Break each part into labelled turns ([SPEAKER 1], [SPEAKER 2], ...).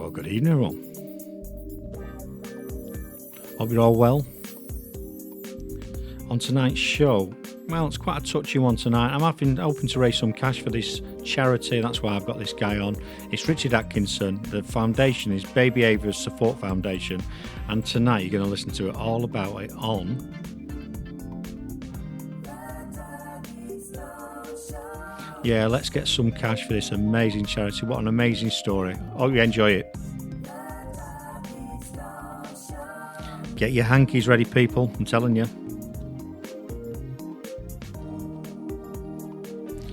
[SPEAKER 1] Well, good evening, everyone. Hope you're all well. On tonight's show, well, it's quite a touchy one tonight. I'm hoping to raise some cash for this charity. That's why I've got this guy on. It's Richard Atkinson. The foundation is Baby Ava's Support Foundation. And tonight you're going to listen to it all about it on... Yeah, let's get some cash for this amazing charity. What an amazing story. Hope you enjoy it. Get your hankies ready, people. I'm telling you.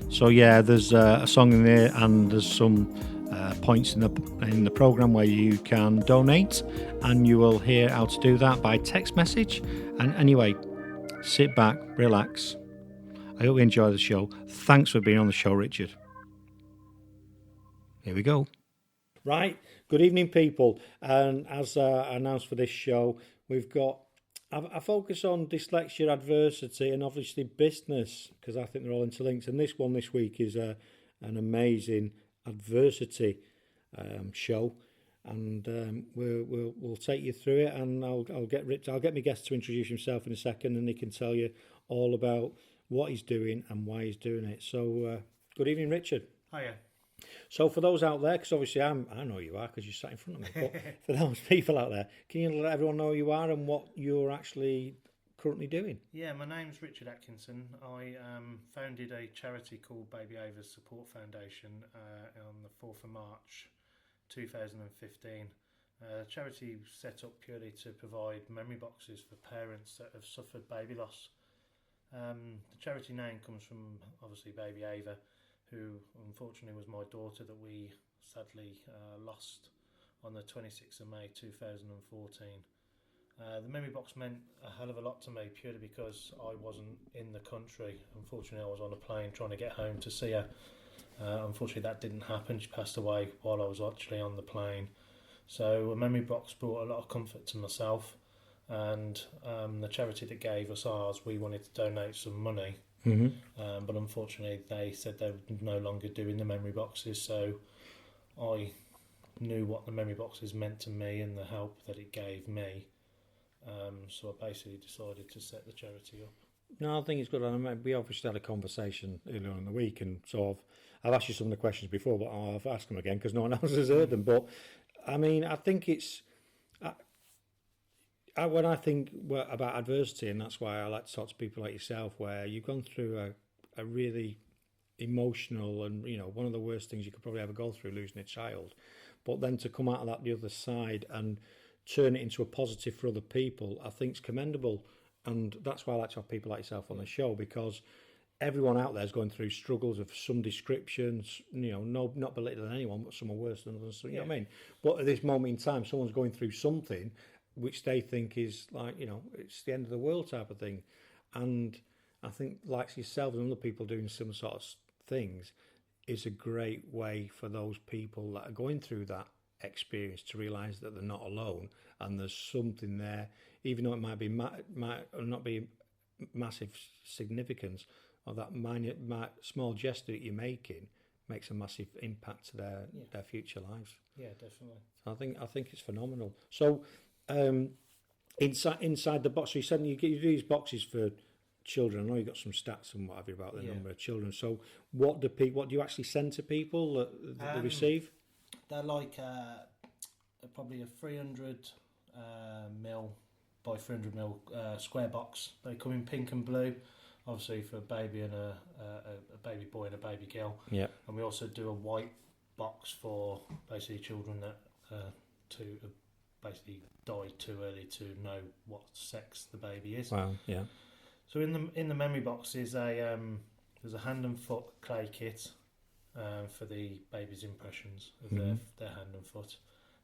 [SPEAKER 1] So yeah, there's a song in there, and there's some points in the program where you can donate, and you will hear how to do that by text message. And anyway, sit back, relax. I hope you enjoy the show. Thanks for being on the show, Richard. Here we go. Right. Good evening, people. And as announced for this show, we've got I focus on dyslexia, adversity, and obviously business, because I think they're all interlinked. And this one this week is an amazing adversity show, and we'll take you through it. And I'll get my guest to introduce himself in a second, and he can tell you all about what he's doing and why he's doing it. So, good evening, Richard.
[SPEAKER 2] Hiya.
[SPEAKER 1] So for those out there, because obviously I know who you are because you sat in front of me, but for those people out there, can you let everyone know who you are and what you're actually currently doing?
[SPEAKER 2] Yeah, my name's Richard Atkinson. I founded a charity called Baby Ava's Support Foundation on the 4th of March 2015. Charity set up purely to provide memory boxes for parents that have suffered baby loss. The charity name comes from obviously Baby Ava, who unfortunately was my daughter that we sadly lost on the 26th of May 2014. The memory box meant a hell of a lot to me purely because I wasn't in the country. Unfortunately, I was on a plane trying to get home to see her. Unfortunately, that didn't happen. She passed away while I was actually on the plane. So a memory box brought a lot of comfort to myself. And the charity that gave us ours, we wanted to donate some money, but unfortunately they said they were no longer doing the memory boxes, so I knew what the memory boxes meant to me and the help that it gave me, so I basically decided to set the charity up.
[SPEAKER 1] No, I think it's good. We obviously had a conversation earlier on in the week, and so I've asked you some of the questions before, but I've asked them again because no one else has heard them. But I mean, I think it's... when I think about adversity, and that's why I like to talk to people like yourself, where you've gone through a really emotional and, one of the worst things you could probably ever go through, losing a child, but then to come out of that the other side and turn it into a positive for other people, I think is commendable. And that's why I like to have people like yourself on the show, because everyone out there is going through struggles of some descriptions, not belittling anyone, but some are worse than others, you know what I mean? But at this moment in time, someone's going through something which they think is like, it's the end of the world type of thing. And I think like yourself and other people doing similar sort of things is a great way for those people that are going through that experience to realise that they're not alone, and there's something there, even though it might not be massive significance, or that small gesture that you're making makes a massive impact to their future lives.
[SPEAKER 2] Yeah, definitely.
[SPEAKER 1] I think it's phenomenal. So inside the box, so you said you do these boxes for children. I know you got some stats and whatever about the number of children. So what do you actually send to people that they receive?
[SPEAKER 2] They're like probably a 300 mil by 300 mil square box. They come in pink and blue, obviously for a baby and a baby boy and a baby girl. Yeah. And we also do a white box for basically children that basically died too early to know what sex the baby is. Wow, yeah. So in the memory box is there's a hand and foot clay kit for the baby's impressions of their hand and foot.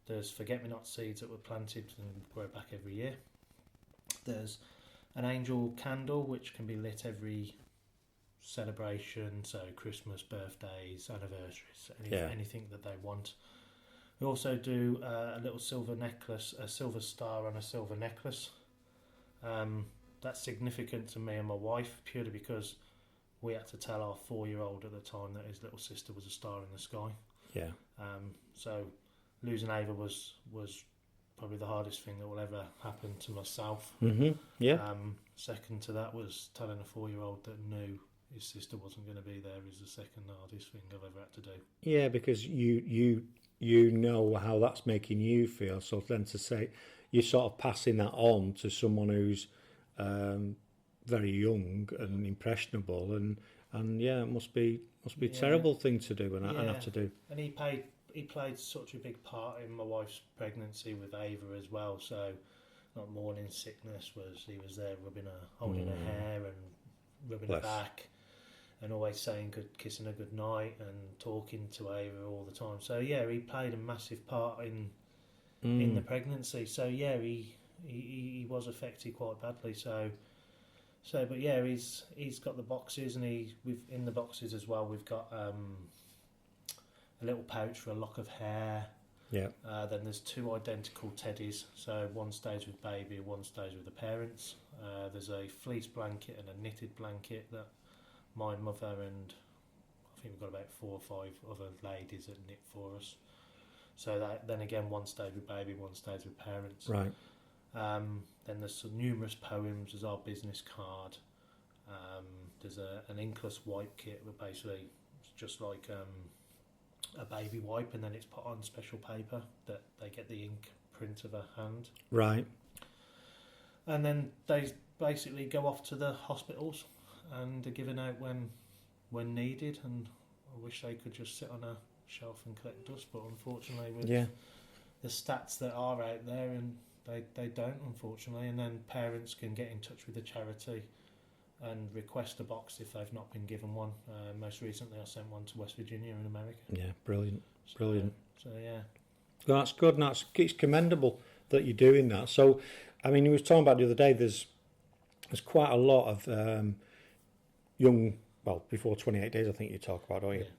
[SPEAKER 2] There's forget-me-not seeds that were planted and grow back every year. There's an angel candle which can be lit every celebration, so Christmas, birthdays, anniversaries, anything that they want. We also do a little silver necklace, a silver star on a silver necklace. That's significant to me and my wife, purely because we had to tell our 4-year-old at the time that his little sister was a star in the sky. Yeah. So losing Ava was probably the hardest thing that will ever happen to myself.
[SPEAKER 1] Yeah.
[SPEAKER 2] Second to that was telling a 4-year-old that knew his sister wasn't going to be there is the second hardest thing I've ever had to do.
[SPEAKER 1] Yeah, because you know how that's making you feel. So then to say you're sort of passing that on to someone who's very young and impressionable, and yeah, it must be a terrible thing to do and have to do.
[SPEAKER 2] And he played such a big part in my wife's pregnancy with Ava as well. So, like morning sickness he was there holding her hair and rubbing her back, and always kissing her good night and talking to Ava all the time. So yeah, he played a massive part in the pregnancy. So yeah, he was affected quite badly. So but yeah, he's got the boxes, and in the boxes as well we've got a little pouch for a lock of hair.
[SPEAKER 1] Yeah.
[SPEAKER 2] Then there's 2 identical teddies. So one stays with baby, one stays with the parents. There's a fleece blanket and a knitted blanket that my mother and I think we've got about 4 or 5 other ladies that knit for us. So that then again, one stays with baby, one stays with parents.
[SPEAKER 1] Right.
[SPEAKER 2] Then there's some numerous poems. There's our business card. There's an inkless wipe kit, but basically it's just like a baby wipe, and then it's put on special paper that they get the ink print of a hand.
[SPEAKER 1] Right.
[SPEAKER 2] And then they basically go off to the hospitals and are given out when needed. And I wish they could just sit on a shelf and collect dust, but unfortunately with the stats that are out there, and they don't, unfortunately. And then parents can get in touch with the charity and request a box if they've not been given one. Most recently I sent one to West Virginia in America.
[SPEAKER 1] Yeah, brilliant.
[SPEAKER 2] So yeah.
[SPEAKER 1] Well, that's good, and it's commendable that you're doing that. So, I mean, you was talking about the other day, there's quite a lot of young, well, before 28 days I think you talk about, don't you?
[SPEAKER 2] Yeah.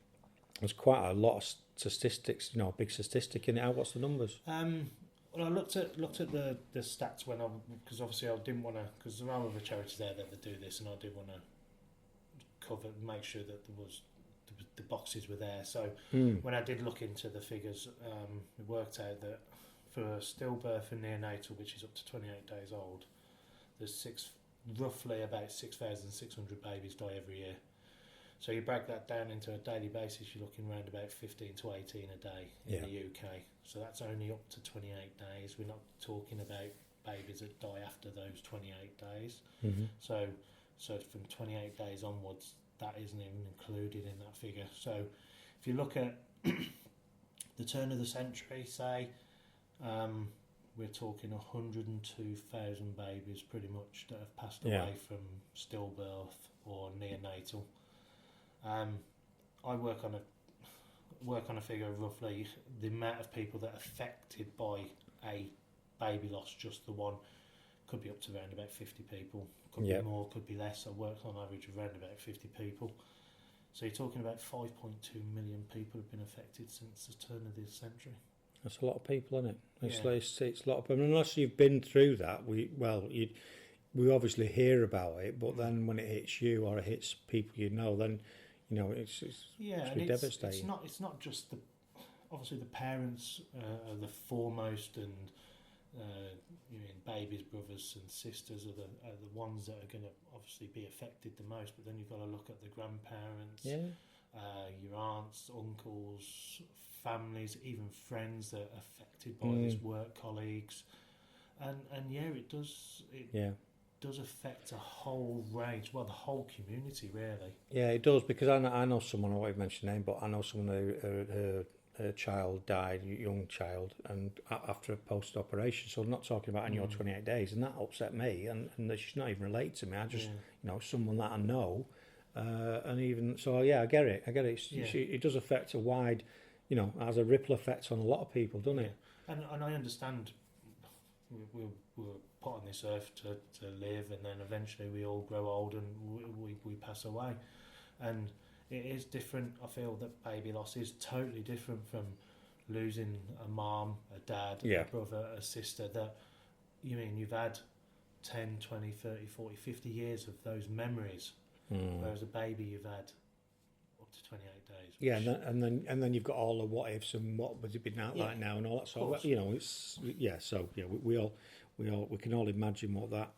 [SPEAKER 1] There's quite a lot of statistics, a big statistic in it. What's the numbers?
[SPEAKER 2] Well, I looked at the stats because obviously I didn't want to, because there are other charities there that do this, and I did want to make sure that there was the boxes were there. So when I did look into the figures, it worked out that for stillbirth and neonatal, which is up to 28 days old, there's roughly about 6,600 babies die every year. So you break that down into a daily basis, you're looking around about 15 to 18 a day in the UK. So that's only up to 28 days. We're not talking about babies that die after those 28 days. Mm-hmm. So from 28 days onwards, that isn't even included in that figure. So if you look at the turn of the century, say, we're talking 102,000 babies pretty much that have passed away from stillbirth or neonatal. I work on a figure of roughly the amount of people that are affected by a baby loss, just the one, could be up to around about 50 people, could be more, could be less. I work on average of around about 50 people. So you're talking about 5.2 million people have been affected since the turn of this century. That's
[SPEAKER 1] a lot of people, isn't it? It's a lot of people. Unless you've been through that, we obviously hear about it, but then when it hits you or it hits people then it's devastating.
[SPEAKER 2] It's not just obviously the parents are the foremost, and babies, brothers and sisters are the ones that are going to obviously be affected the most. But then you've got to look at the grandparents, your aunts, uncles, families, even friends that are affected by this, work colleagues, and it does affect a whole range, the whole community really.
[SPEAKER 1] Yeah, it does, because I know someone, I won't mention name, but I know someone who her child died, young child, and after a post-operation, so I'm not talking about in your 28 days, and that upset me, and she's not even related to me, I just, someone that I know, and even, so yeah, I get it, it does affect a wide, has a ripple effect on a lot of people, doesn't it?
[SPEAKER 2] And I understand we're put on this earth to live, and then eventually we all grow old and we pass away, and it is different. I feel that baby loss is totally different from losing a mom, a dad, a brother, a sister, that you've had 10, 20, 30, 40, 50 years of those memories, whereas a baby you've had up to 28 days.
[SPEAKER 1] Yeah, and then you've got all the what ifs and what would it be now like now and all that sort of, it's so we can all imagine what that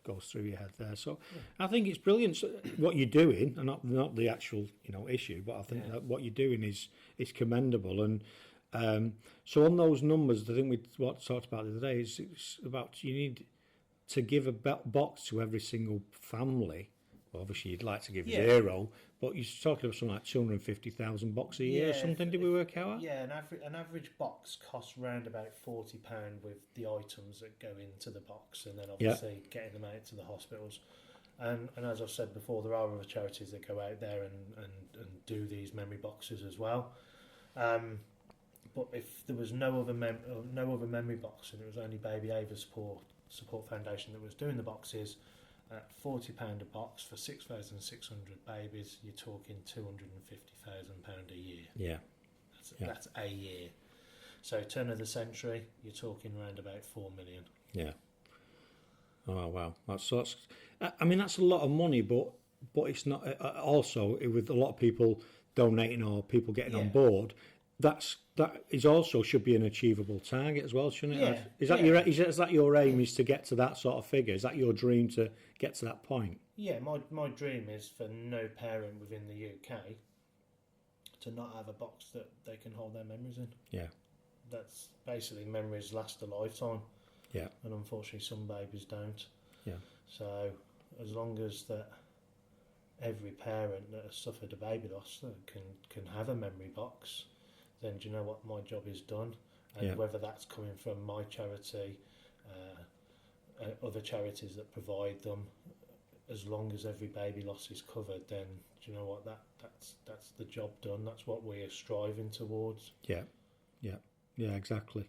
[SPEAKER 1] goes through your head there. So I think it's brilliant what you're doing, and not the actual issue, but I think that what you're doing is commendable. And so on those numbers, the thing we talked about the other day is it's about you need to give a box to every single family. Well, obviously you'd like to give 0, but you're talking about something like 250,000 boxes a year or something. Did we work out?
[SPEAKER 2] Yeah, an average box costs around about £40 with the items that go into the box, and then obviously getting them out to the hospitals. And as I've said before, there are other charities that go out there and do these memory boxes as well. But if there was no other memory box, and it was only Baby Ava Support Foundation that was doing the boxes, at £40 a box for 6,600 babies, you're talking £250,000 a year.
[SPEAKER 1] Yeah.
[SPEAKER 2] That's a year. So turn of the century, you're talking around about 4 million.
[SPEAKER 1] Yeah. Oh wow, that's I mean that's a lot of money, but it's not. Also, with a lot of people donating or people getting on board, that is also should be an achievable target as well, shouldn't it? Is that your aim? Is to get to that sort of figure? Is that your dream to get to that point?
[SPEAKER 2] Yeah, my dream is for no parent within the UK to not have a box that they can hold their memories in.
[SPEAKER 1] Yeah,
[SPEAKER 2] that's basically memories last a lifetime.
[SPEAKER 1] Yeah,
[SPEAKER 2] and unfortunately some babies don't.
[SPEAKER 1] Yeah.
[SPEAKER 2] So as long as that every parent that has suffered a baby loss can have a memory box, then do you know what, my job is done. And whether that's coming from my charity, other charities that provide them, as long as every baby loss is covered, then do you know what, that's the job done. That's what we are striving towards.
[SPEAKER 1] Yeah, exactly.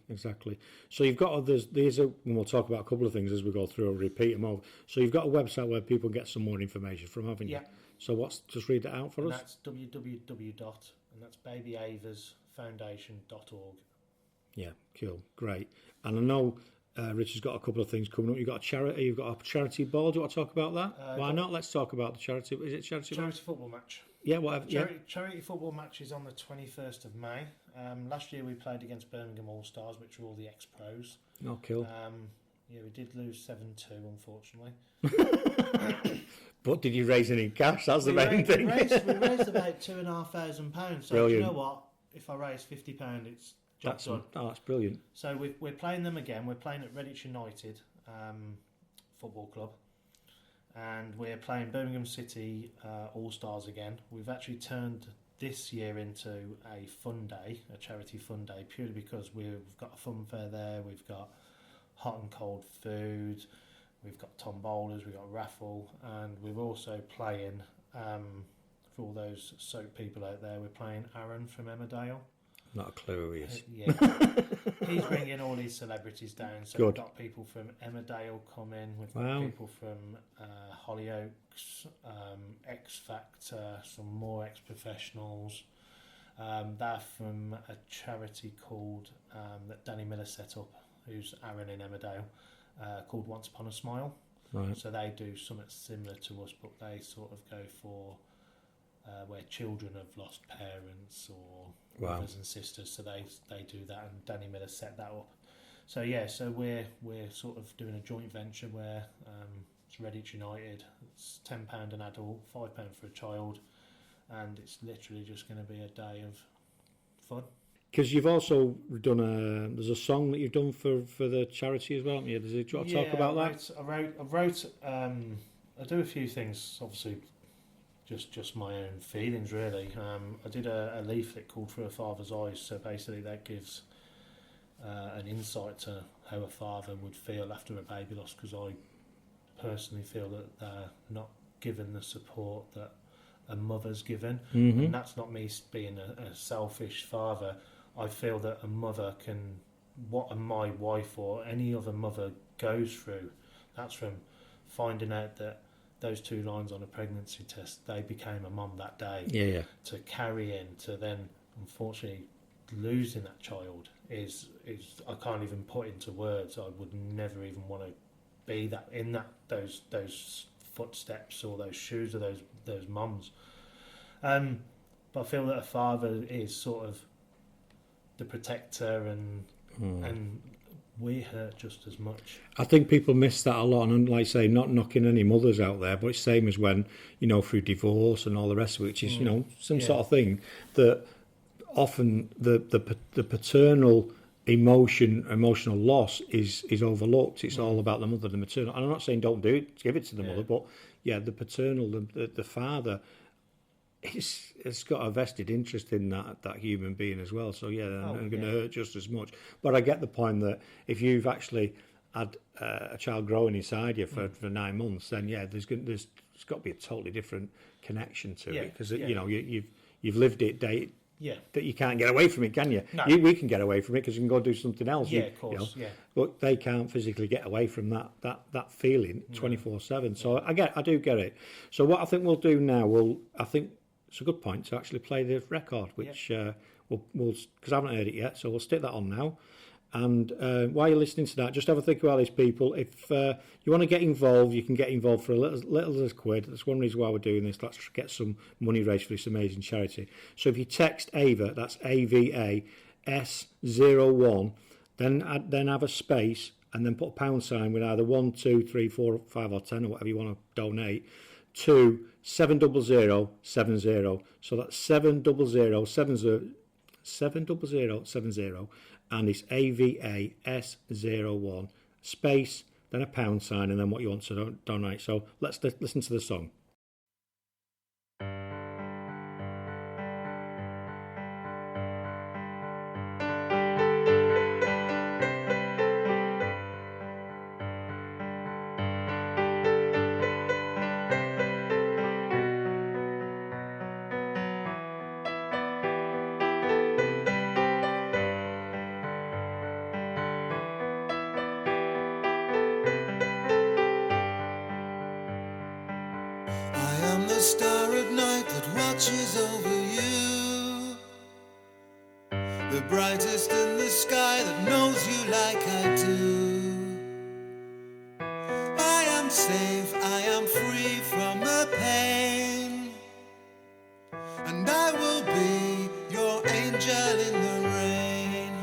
[SPEAKER 1] So you've got others. And we'll talk about a couple of things as we go through and repeat them over. So you've got a website where people get some more information from, haven't you?
[SPEAKER 2] Yeah.
[SPEAKER 1] So just read it out for us.
[SPEAKER 2] That's www.babyavasfoundation.org.
[SPEAKER 1] Yeah, cool, great. And I know Richard's got a couple of things coming up. You've got a charity. You've got a charity ball. Do you want to talk about that? Why not? Let's talk about the charity. Is it charity
[SPEAKER 2] football match?
[SPEAKER 1] Yeah, whatever.
[SPEAKER 2] Charity football match is on the 21st of May. Last year we played against Birmingham All-Stars, which were all the ex-pros.
[SPEAKER 1] Oh, cool.
[SPEAKER 2] We did lose 7-2, unfortunately.
[SPEAKER 1] But did you raise any cash? That's the main thing.
[SPEAKER 2] We raised about £2,500. So
[SPEAKER 1] brilliant.
[SPEAKER 2] You know what? If I raise £50, it's job done.
[SPEAKER 1] Oh, that's brilliant.
[SPEAKER 2] So we're playing them again. We're playing at Redditch United Football Club. And we're playing Birmingham City All-Stars again. We've actually turned this year into a fun day, a charity fun day, purely because we've got a fun fair there, we've got hot and cold food, we've got tombolas, we've got raffle, and we're also playing, for all those soap people out there, we're playing Aaron from Emmerdale.
[SPEAKER 1] Not a clue who he is.
[SPEAKER 2] He's bringing all his celebrities down. So we've got people from Emmerdale coming. We've got people from Hollyoaks, X Factor, some more ex-professionals. They're from a charity called that Danny Miller set up, who's Aaron in Emmerdale, called Once Upon a Smile.
[SPEAKER 1] Right.
[SPEAKER 2] So they do something similar to us, but they sort of go for where children have lost parents or brothers and sisters, so they do that, and Danny Miller set that up. So we're sort of doing a joint venture where it's Redditch United. It's £10 an adult, £5 for a child, and it's literally just going to be a day of fun. Because
[SPEAKER 1] you've also done there's a song that you've done for the charity as well, haven't you? Do you want to talk about that?
[SPEAKER 2] I wrote I do a few things, obviously. Just my own feelings, really. I did a leaflet called Through a Father's Eyes, so basically that gives an insight to how a father would feel after a baby loss, because I personally feel that they're not given the support that a mother's given. And that's not me being a selfish father. I feel that a mother can, what my wife or any other mother goes through, that's from finding out that those 2 lines on a pregnancy test, they became a mum that day. To carry in, to then unfortunately losing that child is I can't even put into words. I would never even want to be that in those footsteps or those shoes of those mums. but I feel that a father is sort of the protector, and we hurt just as much.
[SPEAKER 1] I think people miss that a lot, and like I say, not knocking any mothers out there, but it's same as when, through divorce and all the rest of it, which is, some sort of thing that often the paternal emotional loss is overlooked. It's all about the mother, the maternal. And I'm not saying don't do it, give it to the mother, but the paternal, the father, it's got a vested interest in that human being as well. So I'm going to hurt just as much. But I get the point that if you've actually had a child growing inside you for 9 months, then there's got to be a totally different connection to it, because you've lived it that you can't get away from it, can you?
[SPEAKER 2] No.
[SPEAKER 1] We can get away from it because you can go do something else.
[SPEAKER 2] Of course.
[SPEAKER 1] But they can't physically get away from that feeling 24/7. So I do get it. So what I think we'll do now, I think it's a good point to actually play the record, which we'll because I haven't heard it yet, so we'll stick that on now. And while you're listening to that, just have a think about these people. If you want to get involved, you can get involved for a little as £1. That's one reason why we're doing this. Let's get some money raised for this amazing charity. So if you text AVA, that's AVA S01, then have a space and then put a pound sign with either 1, 2, 3, 4, 5 or 10 or whatever you want to donate to 70070. So that's 70070, and it's AVAS01 space, then a pound sign, and then what you want to donate. So let's listen to the song.
[SPEAKER 3] Star at night that watches over you, the brightest in the sky that knows you like I do. I am safe, I am free from the pain, and I will be your angel in the rain.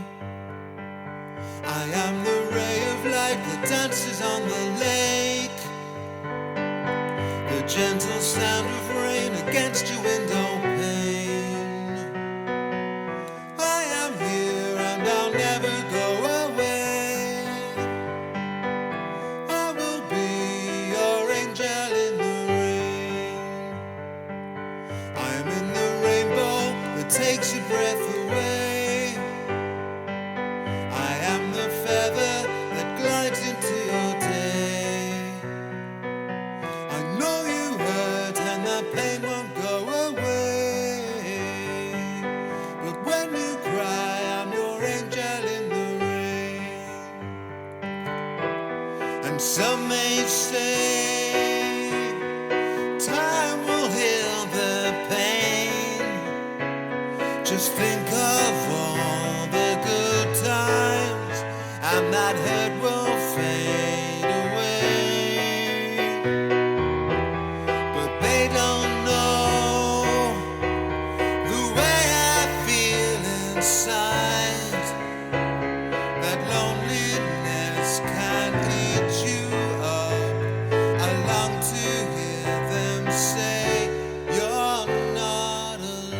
[SPEAKER 3] I am the ray of light that dances on the lake, the gentle sound of rain against your window pane. I am here and I'll never go away. I will be your angel in the rain. I am in the rainbow that takes your breath away. I am the feather that glides into your day. I know you hurt and that pain won't go away, but when you cry, I'm your angel in the rain. And some may say time will heal the pain. Just think of all the good times, and that hurt will fade away. But they don't know the way I feel inside. That loneliness can eat you up. I long to hear them say you're not alone.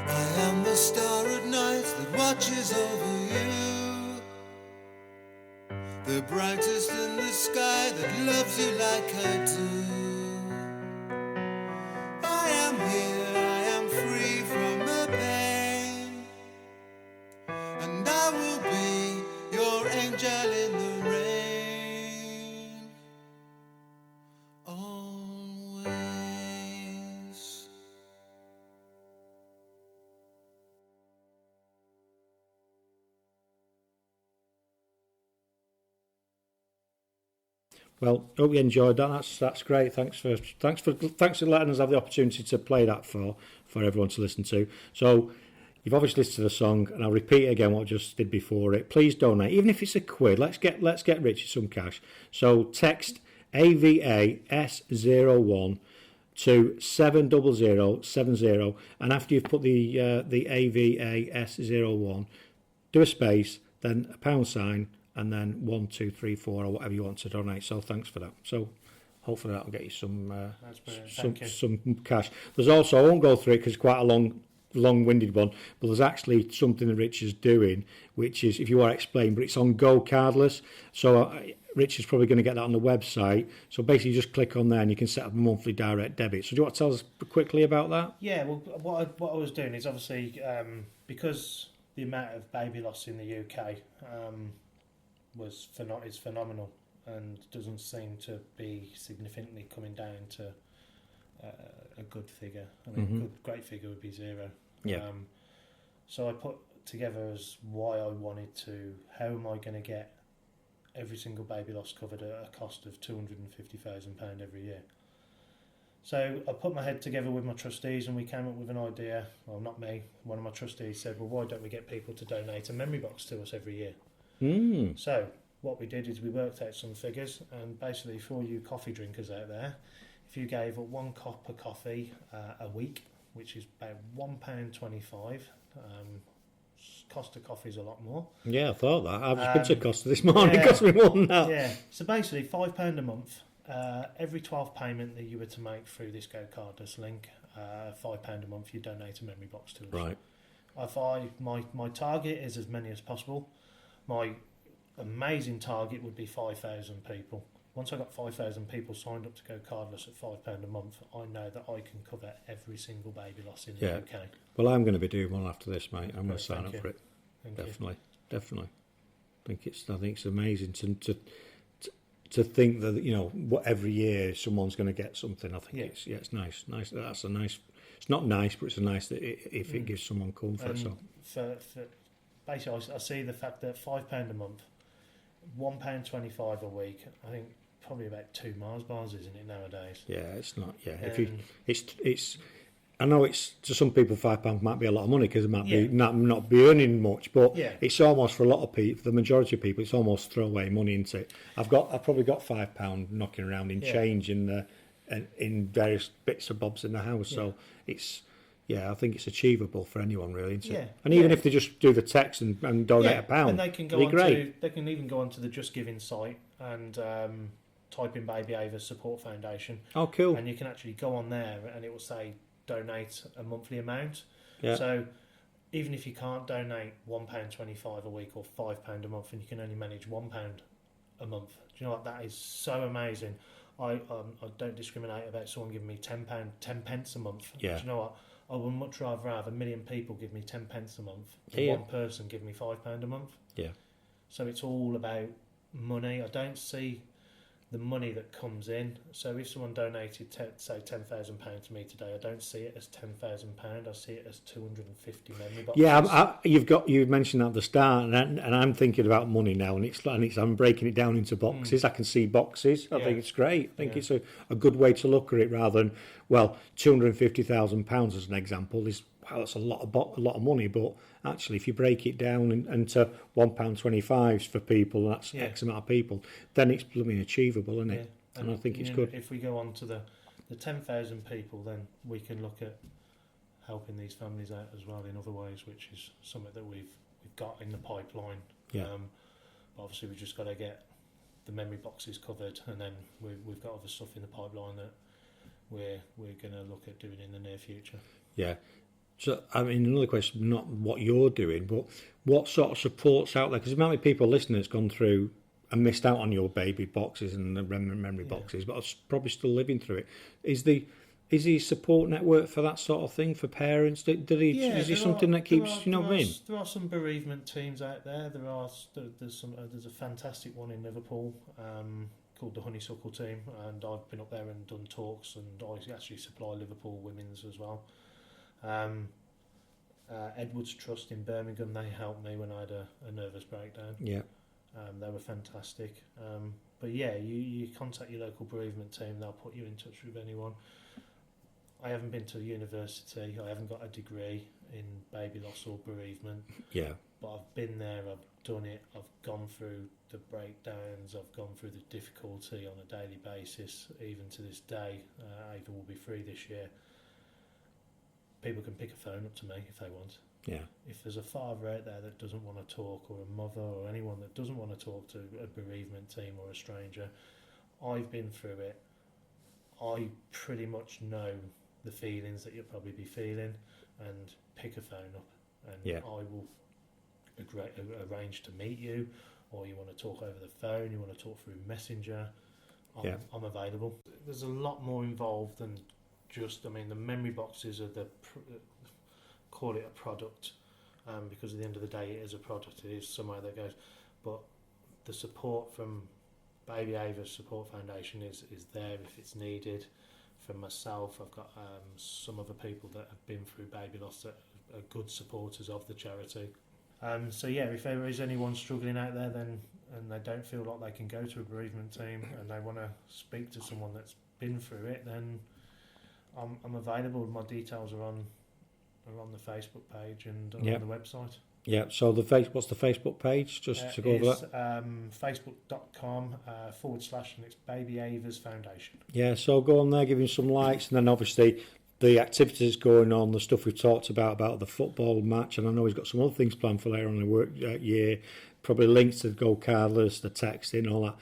[SPEAKER 3] I am the star at night that watches over you, the brightest in the sky that loves you like I do. I am here, I am free from the pain, and I will be your angel in the rain. Always.
[SPEAKER 1] Well, hope you enjoyed that. That's great. Thanks for letting us have the opportunity to play that for everyone to listen to. So you've obviously listened to the song, and I'll repeat again what I just did before it. Please donate, even if it's £1. Let's get Richard some cash. So text AVAS01 to 70070, and after you've put the AVAS01, do a space, then a £, and then 1, 2, 3, 4, or whatever you want to donate. So thanks for that. So hopefully that'll get you some cash. There's also, I won't go through it because it's quite a long-winded one, but there's actually something that Rich is doing, which is, if you want to explain, but it's on Go Cardless. So Rich is probably going to get that on the website. So basically, you just click on there and you can set up a monthly direct debit. So do you want to tell us quickly about that?
[SPEAKER 2] Yeah, well, what I was doing is obviously because the amount of baby loss in the UK is phenomenal and doesn't seem to be significantly coming down to a good figure. I mean, great figure would be 0.
[SPEAKER 1] Yeah.
[SPEAKER 2] So I put together as why I wanted to. How am I going to get every single baby loss covered at a cost of £250,000 every year? So I put my head together with my trustees and we came up with an idea. Well, not me. One of my trustees said, well, why don't we get people to donate a memory box to us every year? So what we did is we worked out some figures, and basically for you coffee drinkers out there, if you gave 1 cup of coffee a week, which is about £1.25, cost of coffee is a lot more.
[SPEAKER 1] Yeah, I thought that. I was been to Costa this morning. It cost me more than that.
[SPEAKER 2] Yeah. So basically, £5 a month. Every 12th payment that you were to make through this Go Cardless link, £5 a month, you donate a memory box to us.
[SPEAKER 1] Right.
[SPEAKER 2] My target is as many as possible. My amazing target would be 5,000 people. Once I got 5,000 people signed up to Go Cardless at £5 a month, I know that I can cover every single baby loss in the UK.
[SPEAKER 1] Well, I'm going to be doing one after this, mate. I'm going to sign up for it.
[SPEAKER 2] Definitely.
[SPEAKER 1] I think it's amazing to think that, you know, what every year someone's going to get something. I think it's nice. That's a nice. It's not nice, but it's a nice that if it gives someone comfort. So
[SPEAKER 2] for basically, I see the fact that £5 a month, £1.25 a week. I think probably about 2 Mars bars, isn't it nowadays?
[SPEAKER 1] Yeah, it's not. Yeah, it's. I know it's to some people £5 might be a lot of money because it might be not be earning much, but it's almost for a lot of people, the majority of people, it's almost throwaway money into it. I've probably got £5 knocking around in change in various bits and bobs in the house, so it's. Yeah, I think it's achievable for anyone, really, isn't it? Yeah. And even if they just do the text and donate £1,
[SPEAKER 2] and they can go they can even go onto the Just Giving site and type in Baby Ava's Support Foundation.
[SPEAKER 1] Oh, cool!
[SPEAKER 2] And you can actually go on there, and it will say donate a monthly amount.
[SPEAKER 1] Yeah.
[SPEAKER 2] So even if you can't donate £1.25 a week or £5 a month, and you can only manage £1 a month, do you know what? That is so amazing. I don't discriminate about someone giving me £10, 10 pence a month.
[SPEAKER 1] Yeah.
[SPEAKER 2] Do you know what? I would much rather have 1 million people give me 10 pence a month than one person give me £5 a month.
[SPEAKER 1] Yeah.
[SPEAKER 2] So it's all about money. I don't see the money that comes in. So if someone donated, say, £10,000 to me today, I don't see it as £10,000. I see it as 250 memory boxes.
[SPEAKER 1] Yeah, you mentioned that at the start, and I'm thinking about money now, and I'm breaking it down into boxes. I can see boxes. I think it's great. I think it's a good way to look at it rather than, well, £250,000 as an example is, wow, that's a lot of money, but actually if you break it down into £1.25 for people, that's X amount of people, then it's blooming achievable, isn't it? Yeah. And I think it's good.
[SPEAKER 2] If we go on to the 10,000 people, then we can look at helping these families out as well in other ways, which is something that we've got in the pipeline.
[SPEAKER 1] Yeah.
[SPEAKER 2] But obviously we've just got to get the memory boxes covered, and then we've got other stuff in the pipeline that we're going to look at doing in the near future.
[SPEAKER 1] Yeah. So, I mean, another question, not what you're doing, but what sort of support's out there? Because there might be people listening that's gone through and missed out on your baby boxes and the memory boxes, but are probably still living through it. Is the support network for that sort of thing for parents? Is there something that keeps, you know what I mean?
[SPEAKER 2] There are some bereavement teams out there. There's a fantastic one in Liverpool called the Honeysuckle team, and I've been up there and done talks, and I actually supply Liverpool women's as well. Edwards Trust in Birmingham, they helped me when I had a nervous breakdown.
[SPEAKER 1] Yeah.
[SPEAKER 2] They were fantastic. But yeah, you contact your local bereavement team, they'll put you in touch with anyone. I haven't been to university, I haven't got a degree in baby loss or bereavement.
[SPEAKER 1] Yeah.
[SPEAKER 2] But I've been there, I've done it, I've gone through the breakdowns, I've gone through the difficulty on a daily basis, even to this day. Ava will be 3 this year. People can pick a phone up to me if they want.
[SPEAKER 1] Yeah.
[SPEAKER 2] If there's a father out there that doesn't want to talk, or a mother, or anyone that doesn't want to talk to a bereavement team or a stranger, I've been through it. I pretty much know the feelings that you'll probably be feeling, and pick a phone up, and I will arrange to meet you, or you want to talk over the phone, you want to talk through Messenger. I'm available. There's a lot more involved than just, I mean, the memory boxes are call it a product, because at the end of the day it is a product, it is somewhere that goes, but the support from Baby Ava's Support Foundation is there if it's needed. From myself, I've got some other people that have been through baby loss that are good supporters of the charity. So yeah, if there is anyone struggling out there then and they don't feel like they can go to a bereavement team and they want to speak to someone that's been through it, then I'm available. My details are on the Facebook page and on the website. Yeah, so
[SPEAKER 1] what's the Facebook page? Just to go over that?
[SPEAKER 2] Facebook.com / and it's Baby Ava's Foundation.
[SPEAKER 1] Yeah, so go on there, give him some likes, and then obviously the activities going on, the stuff we've talked about the football match, and I know he's got some other things planned for later on in the work year, probably links to Go Cardless, the texting, all that,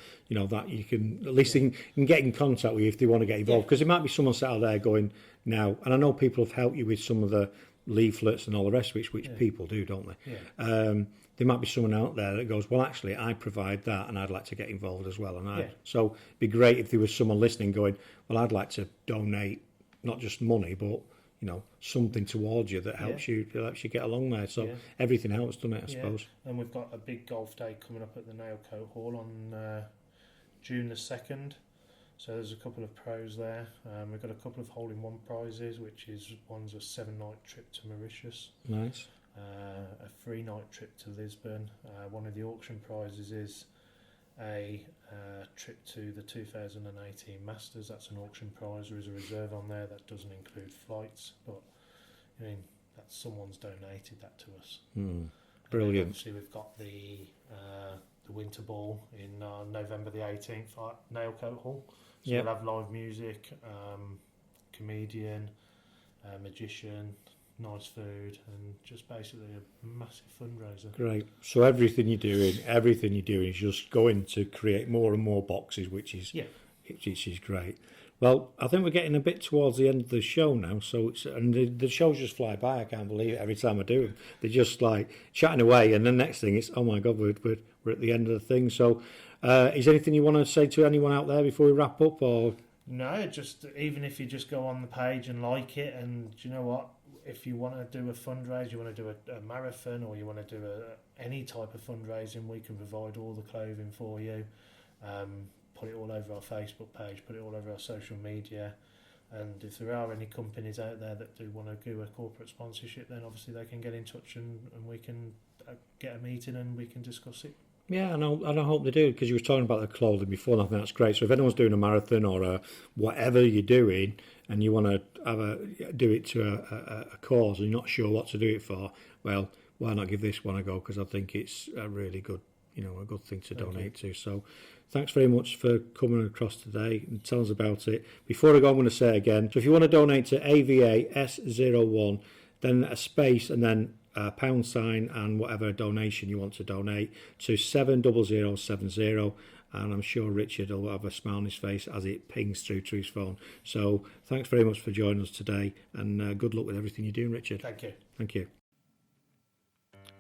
[SPEAKER 1] that you can, at least you can get in contact with you if they want to get involved, because there might be someone sat out there going now, and I know people have helped you with some of the leaflets and all the rest of which people do, don't they?
[SPEAKER 2] Yeah.
[SPEAKER 1] There might be someone out there that goes, well, actually, I provide that and I'd like to get involved as well. So it'd be great if there was someone listening going, well, I'd like to donate not just money, but something towards you that helps you get along there. So everything helps, doesn't it, I suppose?
[SPEAKER 2] And we've got a big golf day coming up at the Nailcoat Hall on June the 2nd. So there's a couple of pros there. We've got a couple of hole-in-one prizes, which is one's a 7-night trip to Mauritius.
[SPEAKER 1] Nice.
[SPEAKER 2] A 3-night trip to Lisbon. One of the auction prizes is a trip to the 2018 Masters. That's an auction prize. There is a reserve on there that doesn't include flights, but I mean that's someone's donated that to us.
[SPEAKER 1] Brilliant.
[SPEAKER 2] Obviously, we've got the Winter Ball in November the 18th at Nailcoat Hall. So we'll have live music, comedian, magician, nice food, and just basically a massive fundraiser.
[SPEAKER 1] Great. So everything you're doing is just going to create more and more boxes, which is great. Well, I think we're getting a bit towards the end of the show now, so the shows just fly by. I can't believe it every time I do them. They're just like chatting away, and the next thing it's, oh my God, we're at the end of the thing. So is there anything you want to say to anyone out there before we wrap up? Or
[SPEAKER 2] no, just even if you just go on the page and like it, and you know what, if you want to do a fundraiser, you want to do a marathon, or you want to do any type of fundraising, we can provide all the clothing for you. Put it all over our Facebook page, put it all over our social media, and if there are any companies out there that do want to do a corporate sponsorship, then obviously they can get in touch and we can get a meeting and we can discuss it.
[SPEAKER 1] Yeah, and I hope they do, because you were talking about the clothing before, and I think that's great. So if anyone's doing a marathon or whatever you're doing, and you want to do it to a cause and you're not sure what to do it for, well, why not give this one a go? Because I think it's a really good, a good thing to donate to. So thanks very much for coming across today and tell us about it. Before I go, I'm going to say again, so if you want to donate to AVAS01, then a space and then a £, and whatever donation you want to donate to 70070, and I'm sure Richard will have a smile on his face as it pings through to his phone. So thanks very much for joining us today, and good luck with everything you're doing, Richard.
[SPEAKER 2] Thank you.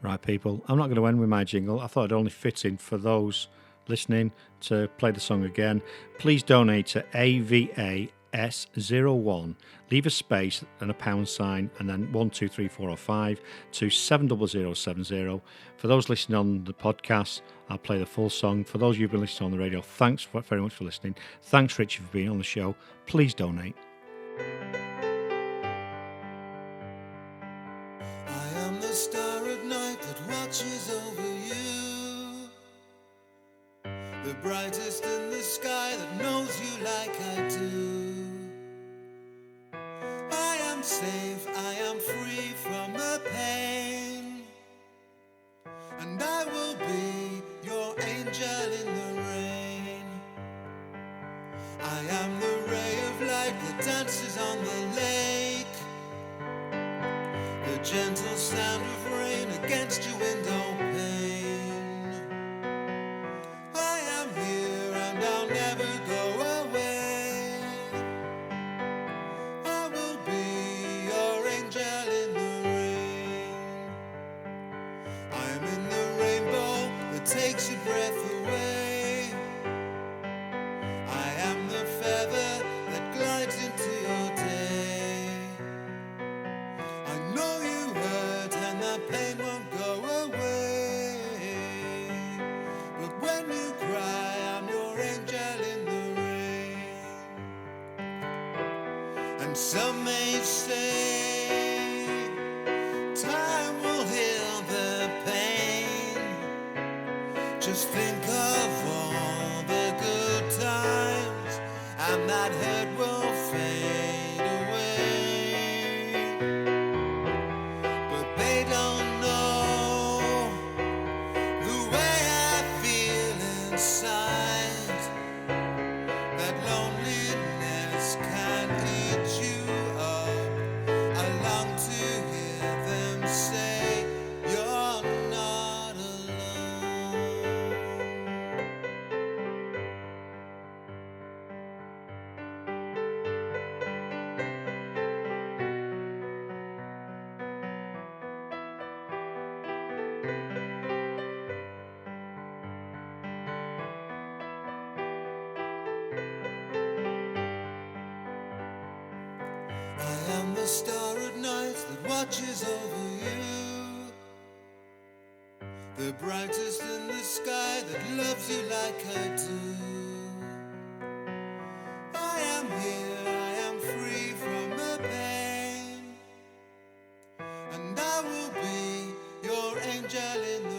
[SPEAKER 1] Right, people, I'm not going to end with my jingle. I thought it'd only fit in for those listening to play the song again. Please donate to AVAS01. Leave a space and a £, and then 1, 2, 3, 4 or 5 to 70070. For those listening on the podcast, I'll play the full song. For those of you who've been listening on the radio, thanks very much for listening. Thanks, Richard, for being on the show. Please donate.
[SPEAKER 3] I am the star at night that watches over you, the brightest in the safe, I am free from the pain, and I will be your angel in the rain. I am the ray of light that dances on the lake, the gentle sound of rain against your window pane. I am here and I'll never go away. I will be your angel in the rain. I am in the rainbow that takes your breath away. I am the feather that glides into your day. I know you hurt and that pain won't go away, but when you cry, I'm your angel in the rain. And some may say time will heal the pain. Just think of all the good times, and that hurt will fade away. But they don't know the way I feel inside. That loneliness can eat you up. I long to hear them say you're not alone. I am the star at night that watches over you, the brightest in the sky that loves you like I do. I am here, I am free from the pain, and I will be your angel in the